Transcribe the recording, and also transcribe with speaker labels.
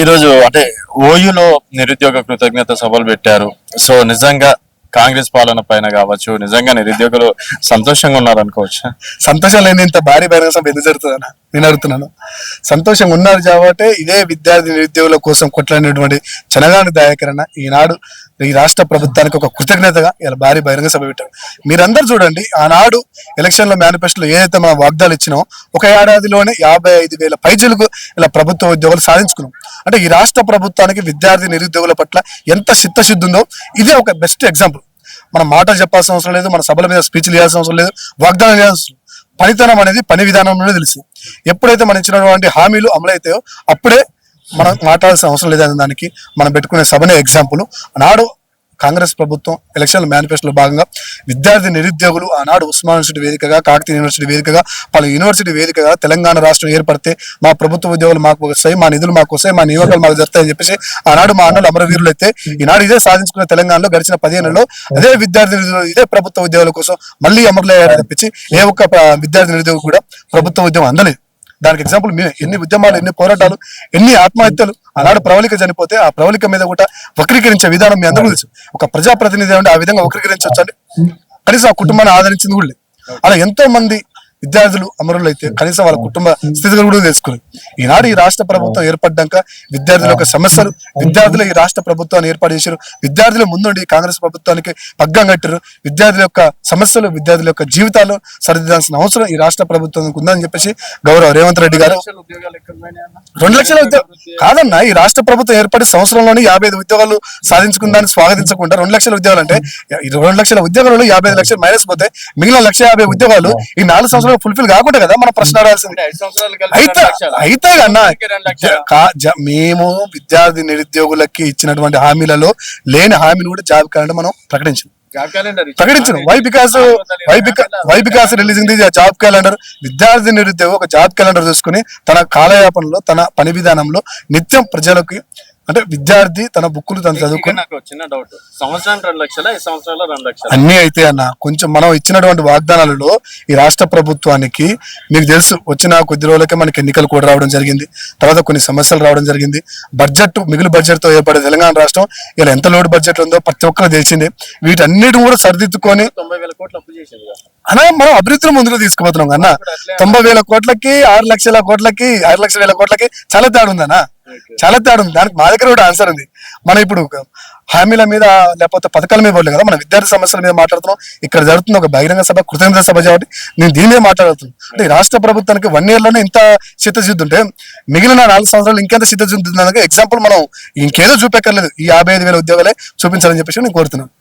Speaker 1: ఈరోజు అంటే ఓయూలో నిరుద్యోగ కృతజ్ఞత సభలు పెట్టారు. సో నిజంగా కాంగ్రెస్ పాలన పైన కావచ్చు, నిజంగా నిరుద్యోగులు సంతోషంగా ఉన్నారు అనుకోవచ్చు.
Speaker 2: సంతోషం లేని ఇంత భారీ బహిరంగ సభ ఎందుకు జరుగుతుందని నేను అడుగుతున్నాను. సంతోషంగా ఉన్నారు కాబట్టి ఇదే విద్యార్థి నిరుద్యోగుల కోసం కొట్లాడినటువంటి చనగాని దయాకరణ ఈనాడు ఈ రాష్ట్ర ప్రభుత్వానికి ఒక కృతజ్ఞతగా ఇలా భారీ బహిరంగ సభ పెట్టారు. మీరందరూ చూడండి, ఆనాడు ఎలక్షన్ల మేనిఫెస్టోలో ఏదైతే మనం వాగ్దాలు ఇచ్చినామో ఒక ఏడాదిలోనే 55,000 పైచీలకు ఇలా ప్రభుత్వ ఉద్యోగాలు సాధించుకున్నాం. అంటే ఈ రాష్ట్ర ప్రభుత్వానికి విద్యార్థి నిరుద్యోగుల పట్ల ఎంత చిత్తశుద్ధి ఉందో ఇదే ఒక బెస్ట్ ఎగ్జాంపుల్. మనం మాటలు చెప్పాల్సిన అవసరం లేదు, మన సభల మీద స్పీచ్లు చేయాల్సిన అవసరం లేదు, వాగ్దానం చేయాల్సిన పనితనం అనేది పని విధానంలోనే తెలుసు. ఎప్పుడైతే మనం ఇచ్చినటువంటి హామీలు అమలైతాయో అప్పుడే మనం మాట్లాడాల్సిన అవసరం లేదనే దానికి మనం పెట్టుకునే సభనే ఎగ్జాంపుల్. నాడు కాంగ్రెస్ ప్రభుత్వం ఎలక్షన్ మేనిఫెస్టోలో భాగంగా విద్యార్థి నిరుద్యోగులు ఆనాడు ఉస్మాన్ యూనివర్సిటీ వేదికగా, కాకతీయ యూనివర్సిటీ వేదికగా, పలు యూనివర్సిటీ వేదికగా తెలంగాణ రాష్ట్రం ఏర్పడితే మా ప్రభుత్వ ఉద్యోగులు మాకు వస్తాయి, మా నిధులు మాకు వస్తాయి, మా నియోగాలు మాకు జరుగుతాయని చెప్పేసి ఆనాడు మా అన్నలు అమరవీరులు అయితే ఈనాడు ఇదే సాధించుకున్న తెలంగాణలో గడిచిన 15 ఏళ్లలో అదే విద్యార్థి నిరుద్యోగులు ఇదే ప్రభుత్వ ఉద్యోగుల కోసం మళ్ళీ అమరులయ్యారని తప్పించి ఏ ఒక్క విద్యార్థి నిరుద్యోగి కూడా ప్రభుత్వ ఉద్యోగం అందలేదు. దానికి ఎగ్జాంపుల్ మీరే. ఎన్ని ఉద్యమాలు, ఎన్ని పోరాటాలు, ఎన్ని ఆత్మహత్యలు. ఆనాడు ప్రవళిక చనిపోతే ఆ ప్రవళిక మీద కూడా వక్రీకరించే విధానం మీ అందరూ తెలుసు. ఒక ప్రజాప్రతినిధి అంటే ఆ విధంగా వక్రీకరించవచ్చండి? కనీసం ఆ కుటుంబాన్ని ఆదరించింది కూడా లేదు. అలా ఎంతో మంది విద్యార్థులు అమరులు అయితే కనీసం వాళ్ళ కుటుంబ స్థితిగతులు కూడా తెలుసుకోలేదు. ఈనాడు ఈ రాష్ట్ర ప్రభుత్వం ఏర్పడ్డాక విద్యార్థుల యొక్క సమస్యలు, విద్యార్థులు ఈ రాష్ట్ర ప్రభుత్వాన్ని ఏర్పాటు చేశారు, విద్యార్థులు ముందుండి కాంగ్రెస్ ప్రభుత్వానికి పగ్గం కట్టారు. విద్యార్థుల యొక్క సమస్యలు, విద్యార్థుల యొక్క జీవితాలు సరిదిద్దాల్సిన అవసరం ఈ రాష్ట్ర ప్రభుత్వానికి ఉందని చెప్పేసి గౌరవ రేవంత్ రెడ్డి గారు 2 లక్షల ఉద్యోగాలు కాదన్నా, ఈ రాష్ట్ర ప్రభుత్వం ఏర్పడి సంవత్సరంలోనే 55 ఉద్యోగాలు సాధించుకుందాన్ని స్వాగతించకుండా 2 లక్షల ఉద్యోగాలు అంటే 2 లక్షల ఉద్యోగాలలో 55 లక్షలు మైనస్ పోతే మిగిలిన 150 ఉద్యోగాలు ఈ 4 సంవత్సరాలు ఫుల్ఫిల్ కాకుండా కదా మనం ప్రశ్న అడాల్సింది. అయితే కన్నా మేము విద్యార్థి నిరుద్యోగులకి ఇచ్చినటువంటి హామీలలో లేని హామీని కూడా జాబ్ క్యాలెండర్ మనం ప్రకటించాం. Why because releasing the job calendar. విద్యార్థి నిరుద్యోగం ఒక జాబ్ క్యాలెండర్ చూసుకుని తన కాలయాపనలో, తన పని విధానంలో నిత్యం ప్రజలకి అంటే విద్యార్థి తన బుక్కులు తను చదువుకుని అన్ని అయితే అన్న కొంచెం మనం ఇచ్చినటువంటి వాగ్దానాలలో ఈ రాష్ట్ర ప్రభుత్వానికి మీకు తెలుసు వచ్చిన కొద్ది రోజులకే మనకి ఎన్నికలు కూడా రావడం జరిగింది. తర్వాత కొన్ని సమస్యలు రావడం జరిగింది. బడ్జెట్ మిగులు బడ్జెట్ తో ఏర్పడే తెలంగాణ రాష్ట్రం ఇలా ఎంత లోటు బడ్జెట్ ఉందో ప్రతి ఒక్కరు తెలిసిందే. వీటన్నిటిని కూడా సరిదిద్దుకొని
Speaker 1: 90,000 కోట్లు అప్పు చేసింది
Speaker 2: అన్నా మనం అభివృద్ధిలో ముందుకు తీసుకుపోతున్నాం అన్న. 90,000 కోట్లకి 6 లక్షల కోట్లకి 6 లక్షల కోట్లకి చాలా తేడా ఉందన్నా, చాలా తేడా ఉంది. దానికి మా దగ్గర కూడా ఆన్సర్ ఉంది. మనం ఇప్పుడు హామీల మీద లేకపోతే పథకాల మీద పోలేదు కదా, మన విద్యార్థి సమస్యల మీద మాట్లాడుతున్నాం. ఇక్కడ జరుగుతున్న ఒక బహిరంగ సభ, కృతజ్ఞత సభ కాబట్టి నేను దీని మీద మాట్లాడుతున్నాను. అంటే రాష్ట్ర ప్రభుత్వానికి 1 year లోనే ఇంత చిత్తశుద్ధి ఉంటే మిగిలిన 4 సంవత్సరాలు ఇంకెంత చిత్తశుద్ధి ఉందనగా ఎగ్జాంపుల్ మనం ఇంకేదో చూపెక్కర్లేదు, ఈ 55,000 ఉద్యోగాలే చూపించాలని చెప్పేసి నేను కోరుతున్నాను.